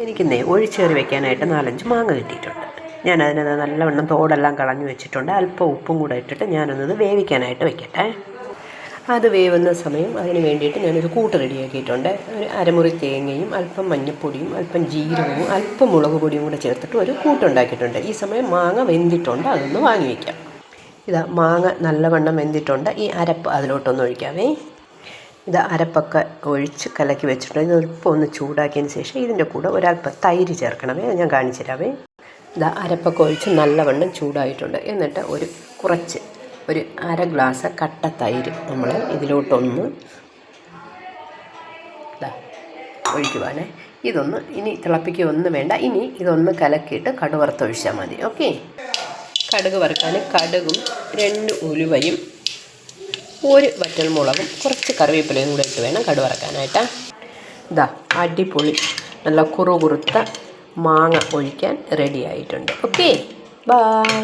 എനിക്കിന്നേ ഒഴിച്ചേറി വെക്കാനായിട്ട് 4-5 മാങ്ങ കിട്ടിയിട്ടുണ്ട്. ഞാനതിനത് നല്ലവണ്ണം തോടെല്ലാം കളഞ്ഞു വെച്ചിട്ടുണ്ട്. അല്പം ഉപ്പും കൂടെ ഇട്ടിട്ട് ഞാനൊന്നത് വേവിക്കാനായിട്ട് വെക്കട്ടെ. അത് വേവുന്ന സമയം അതിന് വേണ്ടിയിട്ട് ഞാനൊരു കൂട്ട് റെഡിയാക്കിയിട്ടുണ്ട്. ഒരു അരമുറി തേങ്ങയും അല്പം മഞ്ഞൾപ്പൊടിയും അല്പം ജീരകവും അല്പം മുളക് പൊടിയും കൂടെ ചേർത്തിട്ട് ഒരു കൂട്ടുണ്ടാക്കിയിട്ടുണ്ട്. ഈ സമയം മാങ്ങ വെന്തിട്ടുണ്ട്, അതൊന്ന് വാങ്ങി വയ്ക്കാം. ഇതാ മാങ്ങ നല്ലവണ്ണം വെന്തിട്ടുണ്ട്. ഈ അരപ്പ് അതിലോട്ടൊന്ന് ഒഴിക്കാമേ. ഇത് അരപ്പൊക്കെ ഒഴിച്ച് കലക്കി വെച്ചിട്ടുണ്ട്. ഇത് അല്പം ഒന്ന് ചൂടാക്കിയതിന് ശേഷം ഇതിൻ്റെ കൂടെ ഒരല്പം തൈര് ചേർക്കണമേ. ഞാൻ കാണിച്ചു തരാമേ. ഇതാ അരപ്പൊക്കെ ഒഴിച്ച് നല്ലവണ്ണം ചൂടായിട്ടുണ്ട്. എന്നിട്ട് കുറച്ച് ഒരു 1/2 ഗ്ലാസ് കട്ട തൈര് നമ്മൾ ഇതിലോട്ടൊന്ന് ഒഴിക്കുവാനേ. ഇതൊന്ന് ഇനി തിളപ്പിക്കുകയൊന്നും വേണ്ട. ഇനി ഇതൊന്ന് കലക്കിയിട്ട് കടുക് വറുത്തൊഴിച്ചാൽ മതി. ഓക്കെ. കടുക് വറുക്കാൻ കടുകും 2 ഉലുവയും 1 വറ്റൽമുളകും കുറച്ച് കറിവേപ്പിലയും കൂടെ ഇട്ട് വേണം കടുക് വറക്കാനായിട്ട്. ഇതാ അടിപൊളി നല്ല കുറുകുറുത്ത മാങ്ങ ഒഴിക്കാൻ റെഡി ആയിട്ടുണ്ട്. Okay, by.